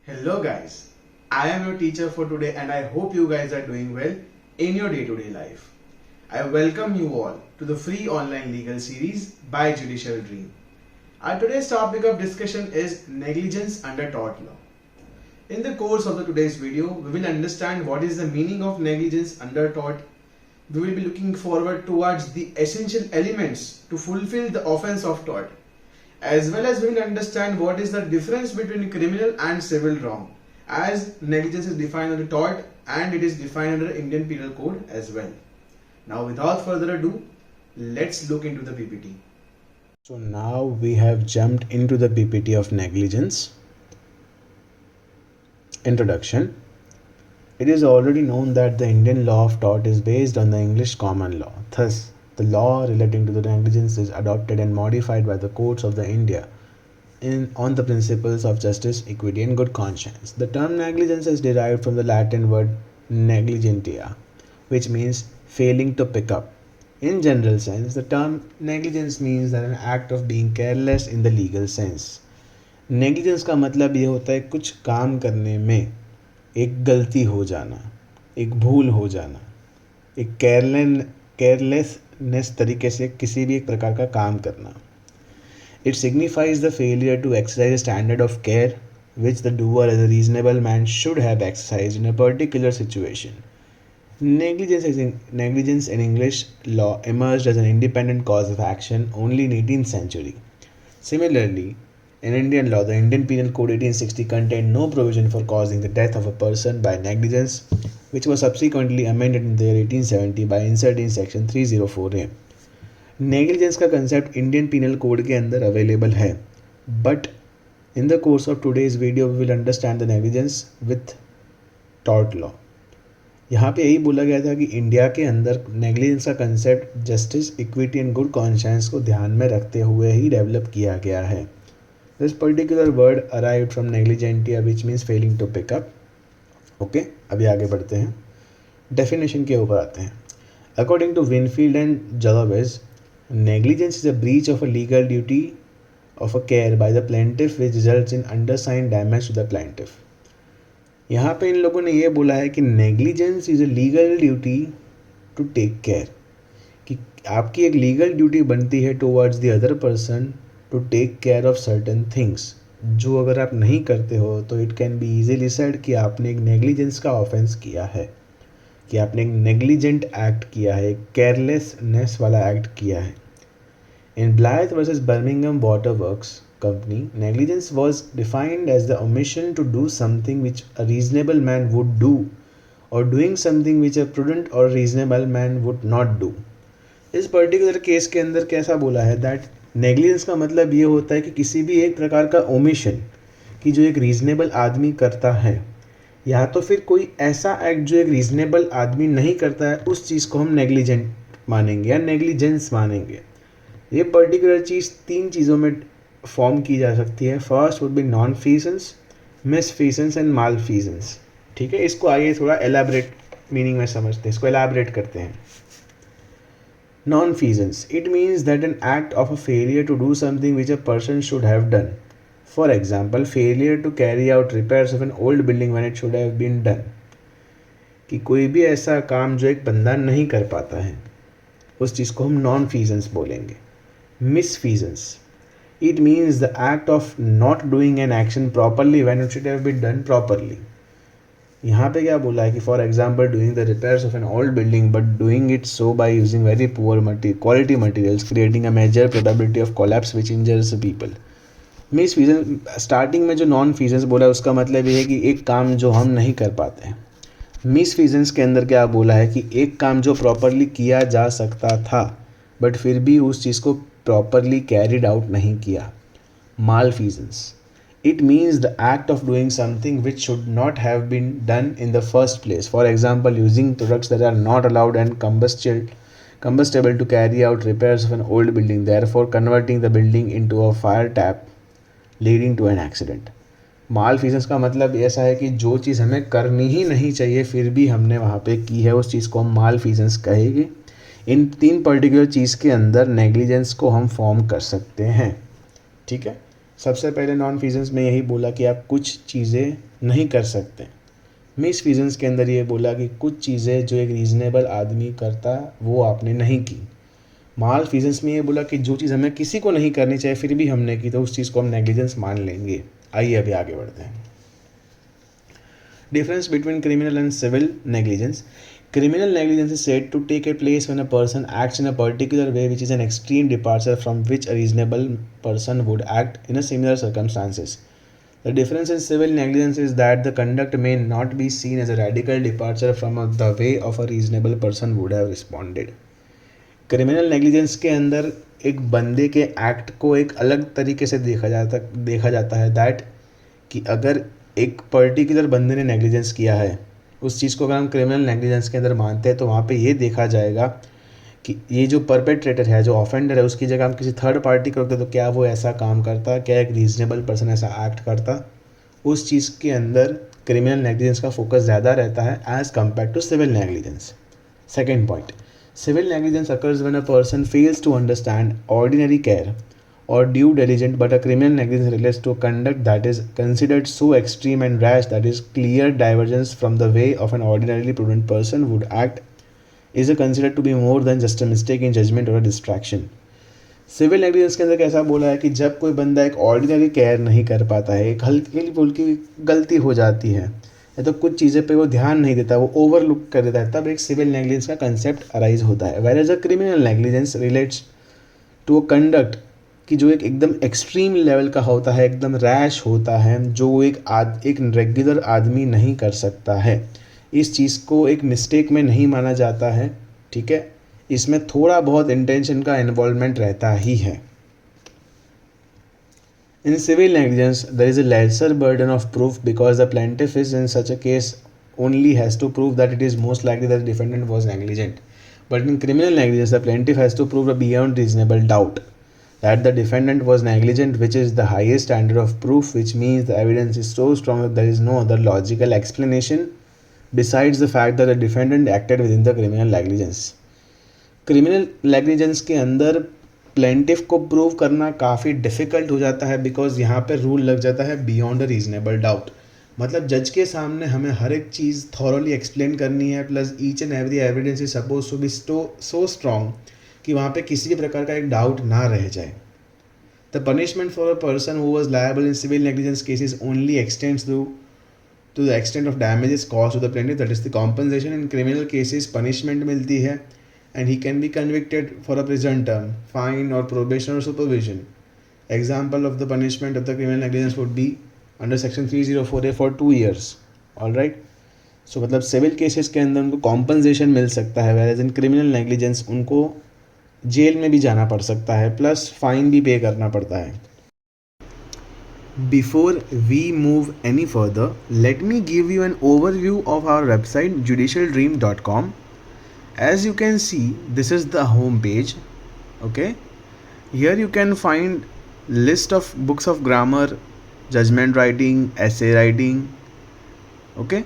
Hello guys, I am your teacher for today and I hope you guys are doing well in your day-to-day life. I welcome you all to the free online legal series by Judicial Dream. Our today's topic of discussion is negligence under tort law. In the course of today's video, we will understand what is the meaning of negligence under tort. We will be looking forward towards the essential elements to fulfill the offense of tort, as well as we will understand what is the difference between criminal and civil wrong, as negligence is defined under tort and it is defined under Indian Penal Code as well. Now without further ado, let's look into the PPT. So now we have jumped into the PPT of negligence. Introduction. It is already known that the Indian law of tort is based on the English common law. Thus, the law relating to the negligence is adopted and modified by the courts of the India on the principles of justice, equity and good conscience. The term negligence is derived from the Latin word negligentia, which means failing to pick up. In general sense, the term negligence means that an act of being careless in the legal sense. Negligence का मतलब ये होता है कुछ काम करने में एक गलती हो जाना, एक भूल हो जाना, एक केयरलेसनेस तरीके से किसी भी एक प्रकार का काम करना. It signifies the failure to exercise standard of care which the doer as a reasonable man should have exercise in a particular situation. Negligence in English law emerged as an independent cause of action only in 18th century. Similarly, in Indian law, the Indian Penal Code 1860 contained no provision for causing the death of a person by negligence, which was subsequently amended in the year 1870 by inserting section 304A. Negligence का concept Indian Penal Code के अंदर available है, but in the course of today's video we will understand the negligence with tort law. यहाँ पे यही बोला गया था कि इंडिया के अंदर नेग्लिजेंस का concept justice, equity and good conscience को ध्यान में रखते हुए ही डेवलप किया गया है. This particular word arrived from negligentia which means failing to pick up. Okay, अभी आगे बढ़ते हैं, डेफिनेशन के ऊपर आते हैं. According to Winfield and Jolowicz, negligence is a breach of a legal duty of a care by the plaintiff which results in undesigned damage to the plaintiff. यहाँ पे इन लोगों ने ये बोला है कि negligence is a legal duty to take care, कि आपकी एक लीगल ड्यूटी बनती है towards the other person to take care of certain things, जो अगर आप नहीं करते हो तो it can be easily said कि आपने एक नेग्लिजेंस का ऑफेंस किया है, कि आपने एक नेग्लिजेंट एक्ट किया है, केयरलेसनेस वाला एक्ट किया है. In Blyth versus Birmingham Water Works company, negligence was defined as the omission to do something which a reasonable man would do or doing something which a prudent or reasonable man would not do. इस particular case के अंदर कैसा बोला है that negligence का मतलब ये होता है कि किसी भी एक प्रकार का ओमिशन कि जो एक रीजनेबल आदमी करता है, या तो फिर कोई ऐसा एक्ट जो एक रीजनेबल आदमी नहीं करता है, उस चीज़ को हम नेग्लिजेंट मानेंगे या नेग्लिजेंस मानेंगे. ये पर्टिकुलर चीज़ तीन चीज़ों में फॉर्म की जा सकती है. First would be nonfeasance, misfeasance and malfeasance. ठीक है, इसको आइए थोड़ा एलैबोरेट मीनिंग में समझते हैं, इसको एलैबोरेट करते हैं. Nonfeasance, it means that an act of a failure to do something which a person should have done. For example, failure to carry out repairs of an old building when it should have been done, कि कोई भी ऐसा काम जो एक बंदा नहीं कर पाता है, उस चीज़ को हम नॉन फीसेंस बोलेंगे. मिसफीसेंस, it means the act of not doing an action properly when it should have been done properly. यहाँ पे क्या बोला है कि for example doing the repairs of an old building but doing it so by using very poor quality materials creating a major probability of collapse which injures people. Misfeasance, starting में जो non फीजेंस बोला है उसका मतलब ये है कि एक काम जो हम नहीं कर पाते हैं. मिस फीजेंस के अंदर क्या बोला है कि एक काम जो प्रॉपरली किया जा सकता था बट फिर भी उस चीज़ को properly carried out नहीं किया. Malfeasance, it means the act of doing something which should not have been done in the first place. For example, using products that are not allowed and combustible to carry out repairs of an old building, therefore converting the building into a fire tap leading to an accident. Malfeasance का मतलब ऐसा है कि जो चीज़ हमें करनी ही नहीं चाहिए फिर भी हमने वहाँ पे की है, उस चीज़ को हम malfeasance कहेंगे. इन तीन पर्टिकुलर चीज़ के अंदर नेग्लिजेंस को हम फॉर्म कर सकते हैं. ठीक है, सबसे पहले नॉन फिजेंस में यही बोला कि आप कुछ चीज़ें नहीं कर सकते। मिस फिजेंस के अंदर ये बोला कि कुछ चीज़ें जो एक रीज़नेबल आदमी करता वो आपने नहीं की। माल फिजेंस में ये बोला कि जो चीज़ हमें किसी को नहीं करनी चाहिए फिर भी हमने की तो उस चीज़ को हम नेग्लिजेंस मान लेंगे। आइए अभी आगे बढ़ते हैं। Difference between criminal and civil negligence. Criminal negligence is said to take a place when a person acts in a particular way which is an extreme departure from which a reasonable person would act in a similar circumstances. The difference in civil negligence is that the conduct may not be seen as a radical departure from the way of a reasonable person would have responded. Criminal negligence के अंदर एक बंदे के act को एक अलग तरीके से देखा जाता है दैट कि अगर एक पर्टिकुलर बंदे ने नेग्लिजेंस किया है उस चीज़ को अगर हम क्रिमिनल नेग्लिजेंस के अंदर मानते हैं तो वहाँ पे ये देखा जाएगा कि ये जो परपेट्रेटर है, जो ऑफेंडर है, उसकी जगह हम किसी थर्ड पार्टी को रखते तो क्या वो ऐसा काम करता, क्या एक रीजनेबल पर्सन ऐसा एक्ट करता। उस चीज़ के अंदर क्रिमिनल नेग्लिजेंस का फोकस ज़्यादा रहता है as compare to civil negligence. Second point, civil negligence occurs when a person fails to understand ordinary care or due diligence, but a criminal negligence relates to conduct that is considered so extreme and rash that is clear divergence from the way of an ordinarily prudent person would act is considered to be more than just a mistake in judgment or a distraction. Civil negligence के अंदर कैसा बोला है कि जब कोई बंदा एक ऑर्डिनरी केयर नहीं कर पाता है, एक हल्की फुल्की गलती हो जाती है या तो कुछ चीज़ें पे वो ध्यान नहीं देता, वो ओवरलुक कर देता है, तब एक सिविल नेग्लिजेंस का कंसेप्ट अराइज होता है। Whereas a criminal negligence relates to a conduct कि जो एक एकदम एक्सट्रीम लेवल का होता है, एकदम रैश होता है, जो एक रेगुलर आदमी नहीं कर सकता है। इस चीज़ को एक मिस्टेक में नहीं माना जाता है, ठीक है, इसमें थोड़ा बहुत इंटेंशन का इन्वॉल्वमेंट रहता ही है। In civil negligence, there is a lesser burden of proof because the plaintiff is in such a case only has to prove that it is most likely that the defendant was negligent. But in criminal negligence, the plaintiff has to prove beyond reasonable doubt that the defendant was negligent, which is the highest standard of proof, which means the evidence is so strong that there is no other logical explanation besides the fact that the defendant acted within the criminal negligence. Criminal negligence के अंदर plaintiff को prove करना काफ़ी difficult हो जाता है because यहाँ पे रूल लग जाता है बियॉन्ड अ रीजनेबल डाउट। मतलब जज के सामने हमें हर एक चीज़ थॉरली एक्सप्लेन करनी है, plus each and every evidence is suppose to be so strong कि वहाँ पे किसी भी प्रकार का एक डाउट ना रह जाए। The punishment for a person who was liable in civil negligence cases only extends to the extent of damages cause to the plaintiff, that is the compensation. In criminal cases punishment मिलती है and he can be convicted for a prison term, fine or probation or supervision. Example of the punishment of the criminal negligence would be under section 304A for 2 years. All right. So मतलब civil cases के अंदर उनको compensation मिल सकता है, whereas in criminal negligence उनको jail में भी जाना पड़ सकता है, प्लस फाइन भी पे करना पड़ता है। Before we move any further, let me give you an overview of our website judicialdream.com. As you can see, this is the home page. Okay, here you can find list of books of grammar, judgment writing, essay writing, okay,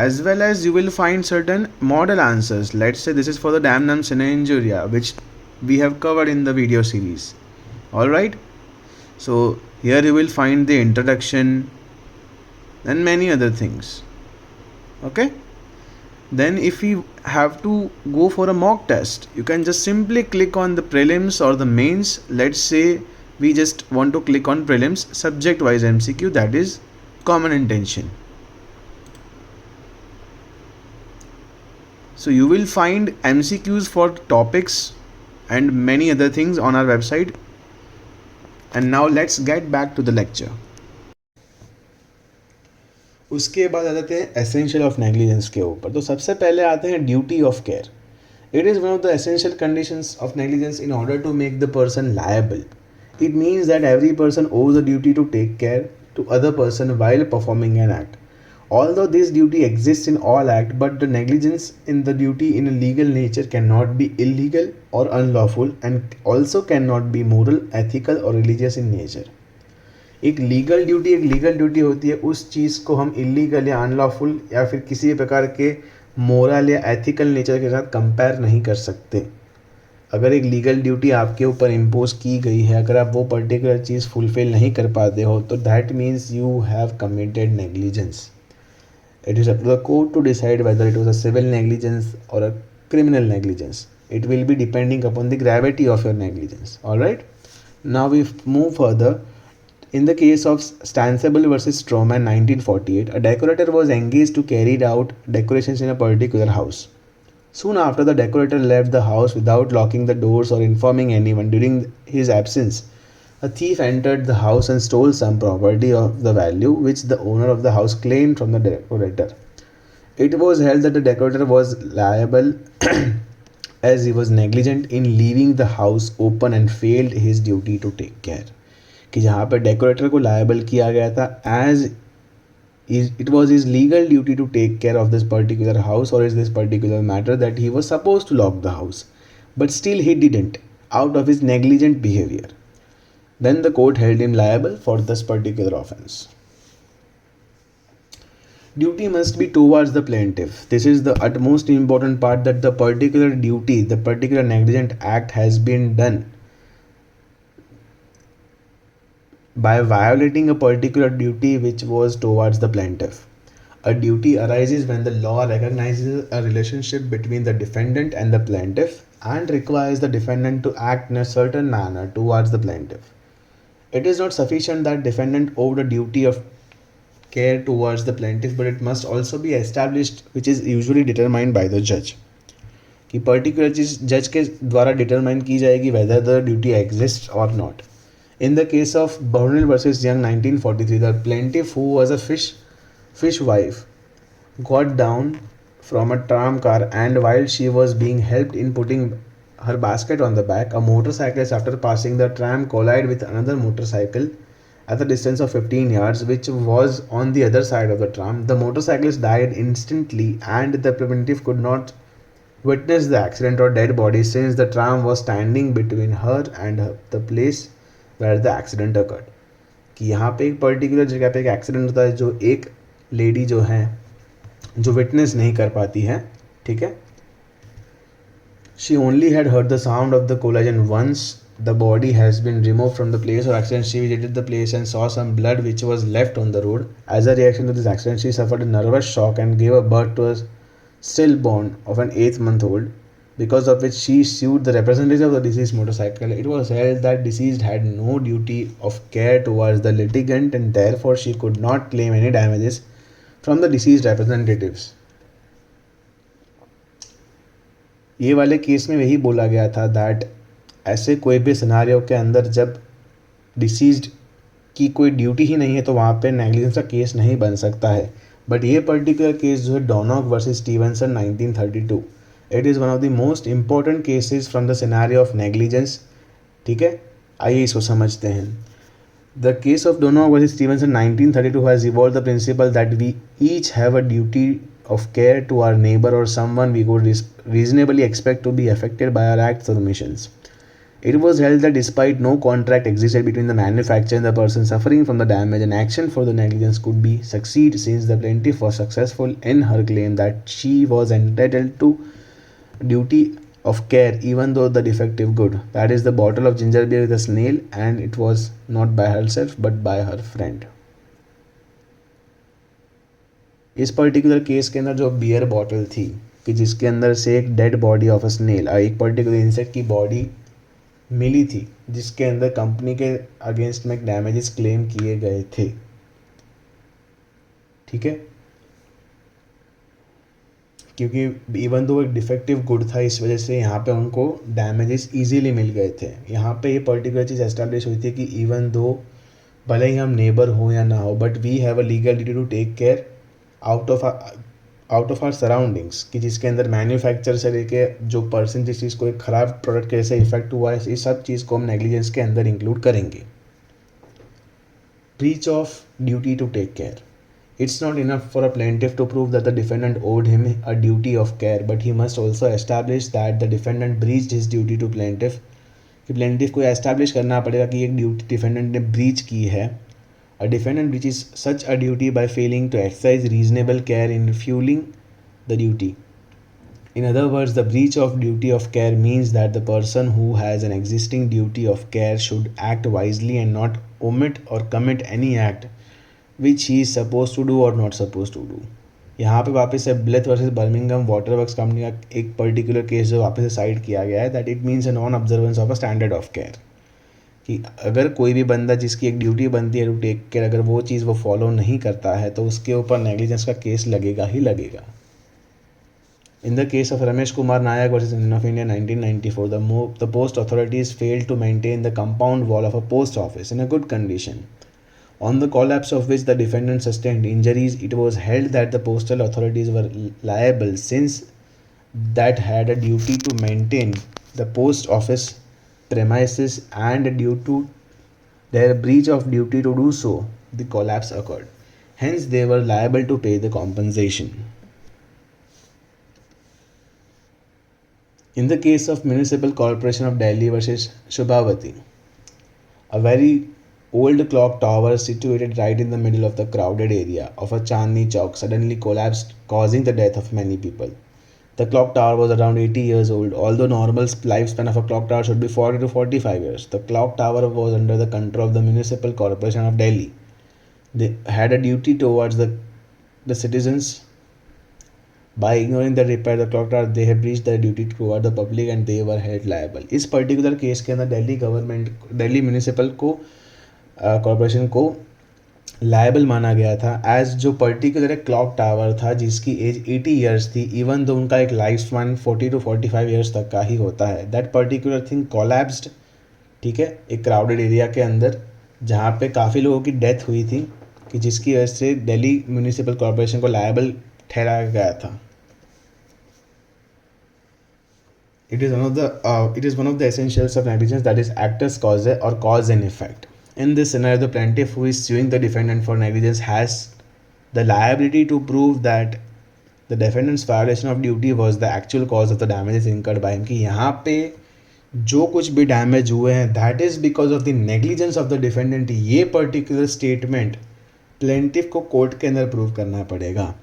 as well as you will find certain model answers. Let's say this is for the damnum sine injuria, which we have covered in the video series. All right, so here you will find the introduction and many other things. Okay, then if you have to go for a mock test, you can just simply click on the prelims or the mains. Let's say we just want to click on prelims subject wise MCQ, that is common intention. So you will find MCQs for topics and many other things on our website. And now let's get back to the lecture. उसके बाद आ जाते हैं essential of negligence के ऊपर। तो सबसे पहले आते हैं duty of care. It is one of the essential conditions of negligence in order to make the person liable. It means that every person owes the duty to take care to other person while performing an act. Although this duty exists in all acts, but the negligence in the duty in a legal nature cannot be illegal or unlawful and also cannot be moral, ethical or religious in nature. एक legal duty होती है, उस चीज़ को हम illegal या unlawful या फिर किसी भी प्रकार के मोरल या एथिकल नेचर के साथ कंपेयर नहीं कर सकते। अगर एक लीगल ड्यूटी आपके ऊपर इम्पोज की गई है, अगर आप वो पर्टिकुलर चीज़ फुलफिल नहीं कर पाते हो, तो that means you have committed negligence. It is up to the court to decide whether it was a civil negligence or a criminal negligence. It will be depending upon the gravity of your negligence. Alright? Now we move further. In the case of Stanceable versus Stroman 1948, a decorator was engaged to carry out decorations in a particular house. Soon after, the decorator left the house without locking the doors or informing anyone. During his absence, a thief entered the house and stole some property of the value which the owner of the house claimed from the decorator. It was held that the decorator was liable as he was negligent in leaving the house open and failed his duty to take care. कि जहाँ पर decorator को liable किया गया था as it was his legal duty to take care of this particular house or is this particular matter, that he was supposed to lock the house, but still he didn't out of his negligent behavior. Then the court held him liable for this particular offense. Duty must be towards the plaintiff. This is the utmost important part, that the particular duty, the particular negligent act has been done by violating a particular duty which was towards the plaintiff. A duty arises when the law recognizes a relationship between the defendant and the plaintiff and requires the defendant to act in a certain manner towards the plaintiff. It is not sufficient that defendant owed a duty of care towards the plaintiff, but it must also be established, which is usually determined by the judge. कि particular चीज जज के द्वारा determine की जाएगी whether the duty exists or not. In the case of Burnell versus Young 1943, the plaintiff, who was a fish wife, got down from a tram car, and while she was being helped in putting her basket on the back, a motorcyclist, after passing the tram, collided with another motorcycle at the distance of 15 yards, which was on the other side of the tram. The motorcyclist died instantly, and the plaintiff could not witness the accident or dead body since the tram was standing between her and the place where the accident occurred. कि यहाँ पे एक particular जगह पे एक accident होता है जो एक लेडी जो है जो विटनेस नहीं कर पाती है, ठीक है. She only had heard the sound of the collision. Once the body has been removed from the place of accident, she visited the place and saw some blood which was left on the road. As a reaction to this accident, she suffered a nervous shock and gave a birth to a stillborn of an 8-month-old, because of which she sued the representative of the deceased motorcycle. It was held that deceased had no duty of care towards the litigant, and therefore she could not claim any damages from the deceased representatives. ये वाले case में वही बोला गया था that ऐसे कोई भी सिनारियो के अंदर जब डिसीज्ड की कोई ड्यूटी ही नहीं है तो वहाँ पे नेग्लिजेंस का केस नहीं बन सकता है. बट ये पर्टिकुलर केस जो है Donoghue versus Stevenson 1932, it is one of the most important cases from the scenario of negligence. ठीक है, आइए इसको समझते हैं. The case of Donoghue versus Stevenson 1932 has evolved the principle that we each have a duty of care to our neighbor or someone we could reasonably expect to be affected by our acts or omissions. It was held that despite no contract existed between the manufacturer and the person suffering from the damage, an action for the negligence could be succeed since the plaintiff was successful in her claim that she was entitled to duty of care even though the defective good, that is the bottle of ginger beer with a snail, and it was not by herself but by her friend. इस particular case के अंदर जो beer bottle थी कि जिसके अंदर से एक dead body of a snail, एक पर्टिकुलर इंसेक्ट की बॉडी मिली थी जिसके अंदर कंपनी के अगेंस्ट में डैमेजेस क्लेम किए गए थे. ठीक है, क्योंकि इवन दो एक डिफेक्टिव गुड था इस वजह से यहाँ पे उनको डैमेजेस इजीली मिल गए थे. यहाँ पे ये पर्टिकुलर चीज़ एस्टैब्लिश हुई थी कि इवन दो भले ही हम नेबर हो या ना हो, but we have a legal duty to take care out of our surroundings, कि जिसके अंदर मैन्युफैक्चर से लेके जो पर्सन जिस चीज़ को एक ख़राब प्रोडक्ट कैसे इफेक्ट हुआ है, इस सब चीज़ को हम नेग्लिजेंस के अंदर इंक्लूड करेंगे. Breach of duty to take care. It's not enough for a plaintiff to prove that the defendant owed him a duty of care, but he must also establish that the defendant breached his duty to plaintiff. कि plaintiff को establish करना पड़ेगा कि एक duty defendant ने breach की है. A defendant breaches such a duty by failing to exercise reasonable care in fulfilling the duty. In other words, the breach of duty of care means that the person who has an existing duty of care should act wisely and not omit or commit any act which he is supposed to do or not supposed to do. यहाँ पे वापस से Blyth versus Birmingham water works company का एक particular case जो वापस से side किया गया है, that it means a non observance of a standard of care, कि अगर कोई भी बंदा जिसकी एक ड्यूटी बनती है टू टेक केयर, अगर वो चीज़ वो फॉलो नहीं करता है तो उसके ऊपर नेग्लिजेंस का केस लगेगा ही लगेगा. In the case of Ramesh Kumar Nayak versus Union of India 1994, the post authorities failed to maintain the compound wall of a post office in a good condition, on the collapse of which the defendant sustained injuries. It was held that the postal authorities were liable since that had a duty to maintain the post office premises, and due to their breach of duty to do so, the collapse occurred. Hence, they were liable to pay the compensation. In the case of Municipal Corporation of Delhi versus Shubhavati, a very old clock tower situated right in the middle of the crowded area of a Chandni Chowk suddenly collapsed, causing the death of many people. The clock tower was around 80 years old. Although normal lifespan of a clock tower should be 40 to 45 years, the clock tower was under the control of the Municipal Corporation of Delhi. They had a duty towards the citizens. By ignoring the repair the clock tower, they have breached their duty toward the public and they were held liable. इस particular case के अंदर Delhi municipal को corporation को liable माना गया था, as जो particular एक क्लॉक टावर था जिसकी एज 80 ईयर्स थी, इवन दो उनका एक लाइफ स्पैन 40 टू 45 ईयर्स तक का ही होता है. दैट पर्टिकुलर थिंग कोलैप्स्ड, ठीक है, एक क्राउडेड एरिया के अंदर जहाँ पे काफ़ी लोगों की डेथ हुई थी, कि जिसकी वजह से दिल्ली म्यूनिसिपल कॉरपोरेशन को लायबल ठहराया गया था. It is one of the essentials of negligence, that is actus causae or cause and effect. In this scenario, the plaintiff who is suing the defendant for negligence has the liability to prove that the defendant's violation of duty was the actual cause of the damages incurred by him. कि यहाँ पे जो कुछ भी damage हुए हैं, that is because of the negligence of the defendant. ये particular statement plaintiff को कोर्ट के अंदर प्रूव करना पड़ेगा.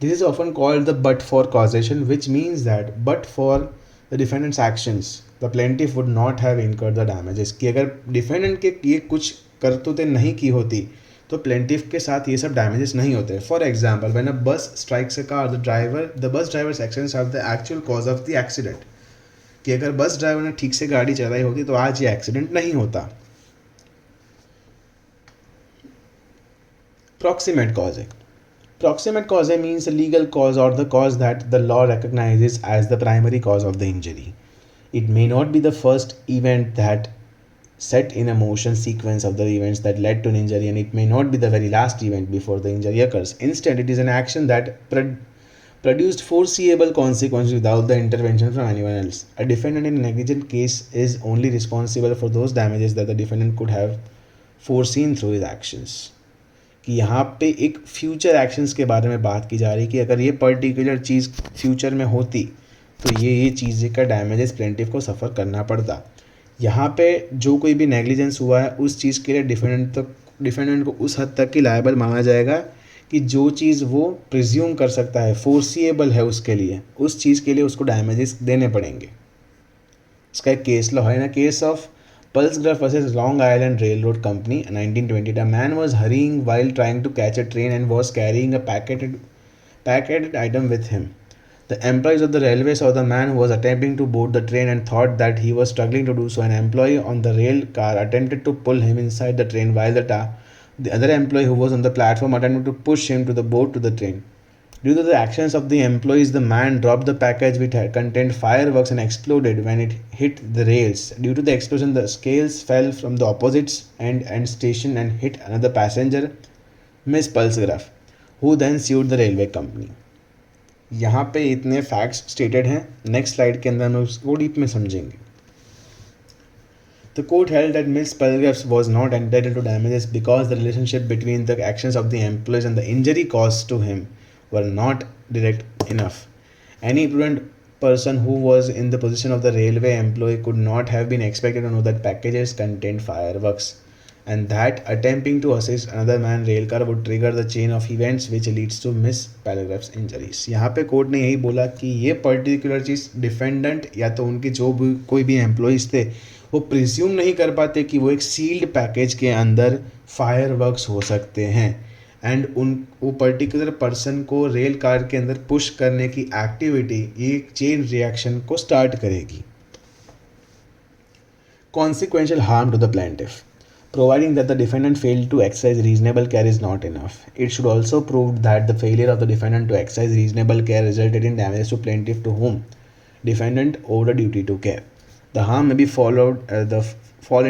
This is often called the but for causation, which means that but for the defendant's actions, the plaintiff would not have incurred the damages. कि अगर defendant के ये कुछ करतूतें नहीं की होती तो प्लेंटिफ के साथ ये सब डैमेजेस नहीं होते. For example, when a bus strikes a car, the bus driver's actions are the actual cause of the accident. कि अगर बस ड्राइवर ने ठीक से गाड़ी चलाई होती तो आज ये एक्सीडेंट नहीं होता. Proximate cause. Proximate cause means a legal cause or the cause that the law recognizes as the primary cause of the injury. It may not be the first event that set in a motion sequence of the events that led to an injury, and it may not be the very last event before the injury occurs. Instead, it is an action that produced foreseeable consequences without the intervention from anyone else. A defendant in a negligent case is only responsible for those damages that the defendant could have foreseen through his actions. कि यहाँ पे एक future actions के बारे में बात की जा रही है कि अगर ये पर्टिकुलर चीज़ फ्यूचर में होती तो ये चीज़ का डैमेजेस प्लेंटिफ को सफ़र करना पड़ता. यहाँ पे जो कोई भी नेग्लिजेंस हुआ है उस चीज़ के लिए डिफेंडेंट को उस हद तक की लायबल माना जाएगा कि जो चीज़ वो प्रिज्यूम कर सकता है, फोर्सिएबल है उसके लिए, उस चीज़ के लिए उसको डैमेजेस देने पड़ेंगे. इसका एक केस लॉ है ना, case of Pulsgraph versus Long Island Railroad Company, 1920. A man was hurrying while trying to catch a train and was carrying a packeted item with him. The employees of the railway saw the man who was attempting to board the train and thought that he was struggling to do so. An employee on the rail car attempted to pull him inside the train, while the other employee who was on the platform attempted to push him to the board to the train. Due to the actions of the employees, the man dropped the package which had contained fireworks and exploded when it hit the rails. Due to the explosion, the scales fell from the opposite end station and hit another passenger, Miss Pulsgraph, who then sued the railway company. यहाँ पे इतने facts stated हैं. Next slide के अंदर हम उसको deep में समझेंगे. The court held that Miss Pulsgraph was not entitled to damages because the relationship between the actions of the employees and the injury caused to him were not direct enough. Any prudent person who was in the position of the railway employee could not have been expected to know that packages contained fireworks. and that attempting to assist another man rail car would trigger the chain of events which leads to Miss Paragraph's injuries. यहाँ पे court ने यही बोला कि ये particular चीज़ defendant या तो उनके जो भी कोई भी एम्प्लॉइज थे वो प्रिज्यूम नहीं कर पाते कि वो एक सील्ड पैकेज के अंदर फायरवर्क्स हो सकते हैं, एंड वो पर्टिकुलर पर्सन को रेल कार के अंदर पुश करने की एक्टिविटी ये चेन रिएक्शन को स्टार्ट करेगी. Consequential harm to the plaintiff. Providing that the defendant failed to exercise reasonable care is not enough. It should also prove that the failure of the defendant to exercise reasonable care resulted in damages to plaintiff to whom defendant owed a duty to care. The harm may be fall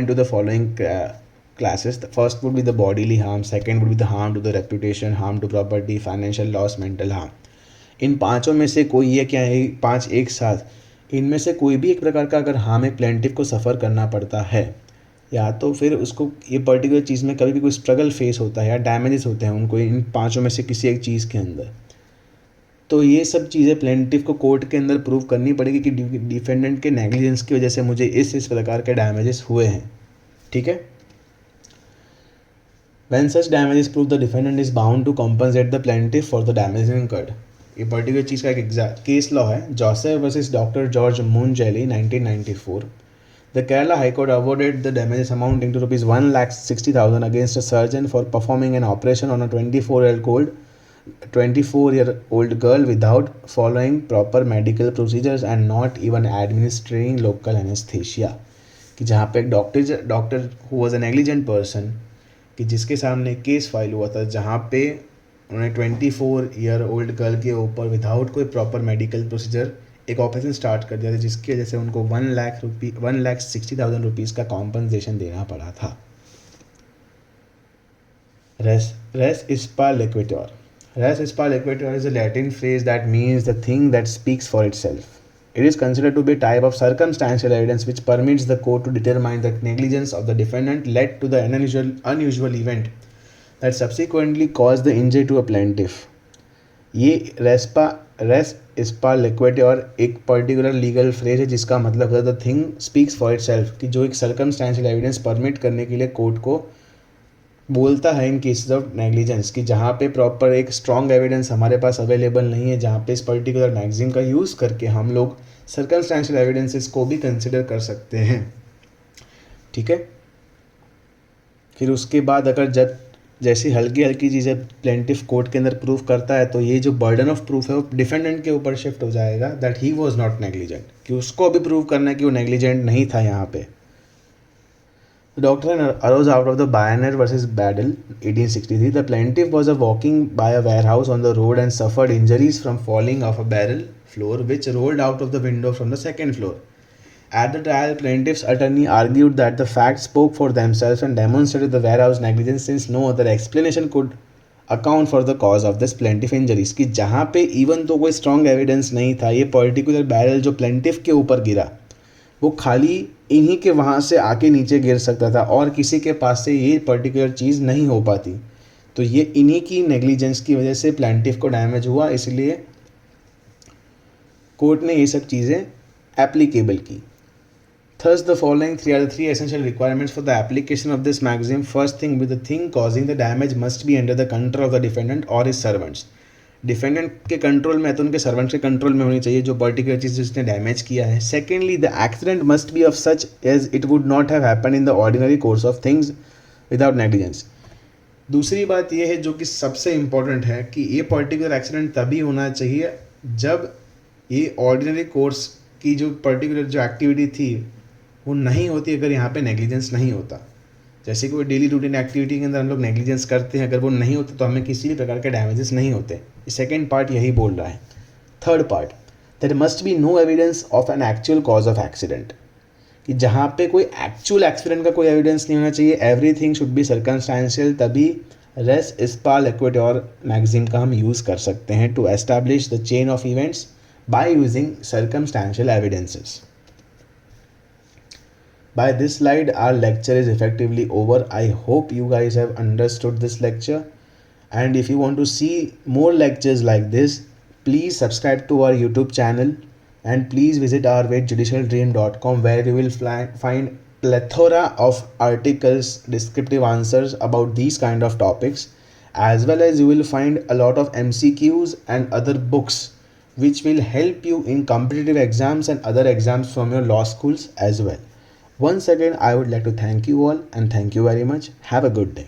into the following classes. The first would be the bodily harm, second would be the harm to the reputation, harm to property, financial loss, mental harm. इन पांचों में से कोई ये क्या है, पांच एक साथ, इनमें से कोई भी एक प्रकार का अगर हार्म एक प्लेंटिफ को सफ़र करना पड़ता है या तो फिर उसको ये पर्टिकुलर चीज़ में कभी भी कोई स्ट्रगल फेस होता है या डैमेजेस होते हैं उनको इन पांचों में से किसी एक चीज़ के अंदर, तो ये सब चीज़ें प्लेंटिफ को कोर्ट के अंदर प्रूव करनी पड़ेगी कि डिफेंडेंट के नेग्लिजेंस की वजह से मुझे इस प्रकार के डैमेजेस हुए हैं. ठीक है. When such damages prove, the defendant is bound to compensate the plaintiff for the damages incurred. ये पर्टिकुलर चीज़ का एक एग्जैक्ट केस लॉ है, Joseph versus doctor George Moonjely 1994. The Kerala High Court awarded the damages amounting to rupees 1,60,000 against a surgeon for performing an operation on a 24-year-old girl without following proper medical procedures and not even administering local anesthesia. कि जहाँ पे एक doctor who was a negligent person कि जिसके सामने case file हुआ था जहाँ पे उन्होंने 24-year-old गर्ल के ऊपर विदाउट कोई प्रॉपर मेडिकल प्रोसीजर एक ऑपरेशन स्टार्ट कर दिया था, जिसकी वजह से उनको 1,60,000 रुपीज़ का कॉम्पनसेशन देना पड़ा था. Res ispa liquidator. Res ispa liquidator is a Latin phrase that means the thing that speaks for itself. It is considered to be a type of circumstantial evidence which permits the court to determine the negligence of the defendant led to the unusual event that subsequently caused the injury to a plaintiff. ये race इस्पा liquidator एक particular legal phrase है जिसका मतलब है the thing speaks for itself, कि जो एक सर्कमस्टेंशियल एविडेंस परमिट करने के लिए कोर्ट को बोलता है इन केसेस ऑफ नेग्लिजेंस, कि जहाँ पे प्रॉपर एक स्ट्रॉन्ग एविडेंस हमारे पास अवेलेबल नहीं है, जहाँ पे इस पर्टिकुलर मैगजीन का यूज़ करके हम लोग सर्कमस्टेंशियल एविडेंसेस को भी कंसिडर कर सकते हैं. ठीक है. फिर उसके बाद अगर जैसी हल्की चीज़ें प्लेंटिफ कोर्ट के अंदर प्रूफ करता है तो ये जो बर्डन ऑफ प्रूफ है वो डिफेंडेंट के ऊपर शिफ्ट हो जाएगा, that he was not negligent, कि उसको अभी प्रूव करना है कि वो नेग्लिजेंट नहीं था. यहाँ पे doctor arose out of the बायनर versus Boadle 1863. The plaintiff was walking by a warehouse on the road and suffered injuries from falling off a barrel flour which rolled out of the window from the second floor. At the trial, plaintiff's attorney argued that the facts spoke for themselves and demonstrated the warehouse negligence since no other explanation could account for the cause of this plaintiff injuries. कि जहाँ पे even तो कोई strong evidence नहीं था, ये particular barrel जो plaintiff के ऊपर गिरा वो खाली इन्हीं के वहाँ से आके नीचे गिर सकता था और किसी के पास से ये पर्टिकुलर चीज़ नहीं हो पाती. तो ये इन्हीं की नेग्लिजेंस की वजह से प्लेंटिफ को डैमेज हुआ, इसलिए कोर्ट ने ये सब चीज़ें एप्लीकेबल की. Thus, the following are the three essential requirements for the application of this maxim. First thing, with the thing causing the damage must be under the control of the defendant or his servants. Defendant के control में तो उनके servants के control में होनी चाहिए जो particular चीज़ जिसने डैमेज किया है. Secondly, the accident must be of such as it would not have happen in the ordinary course of things without negligence. दूसरी बात यह है जो कि सबसे इम्पॉर्टेंट है कि ये पर्टिकुलर एक्सीडेंट तभी होना चाहिए जब ये ऑर्डिनरी कोर्स की जो पर्टिकुलर जो एक्टिविटी थी वो नहीं होती, अगर यहाँ पे नेग्लिजेंस नहीं होता. जैसे कोई डेली रूटीन एक्टिविटी के अंदर हम लोग नेग्लिजेंस करते हैं, अगर वो नहीं होता तो हमें किसी भी प्रकार के डैमेजेस नहीं होते. सेकेंड पार्ट यही बोल रहा है. Third part, there must be no evidence of an actual cause of accident, कि जहाँ पे कोई एक्चुअल एक्सीडेंट का कोई एविडेंस नहीं होना चाहिए. Everything should be circumstantial. तभी रेस इस्पा लिक्विडेटर मैगजीन का हम यूज़ कर सकते हैं to establish the chain of events by using circumstantial evidences. By this slide, our lecture is effectively over. I hope you guys have understood this lecture. And if you want to see more lectures like this, please subscribe to our YouTube channel and please visit our website judicialdream.com where you will find plethora of articles, descriptive answers about these kind of topics, as well as you will find a lot of MCQs and other books which will help you in competitive exams and other exams from your law schools as well. Once again, I would like to thank you all and thank you very much. Have a good day.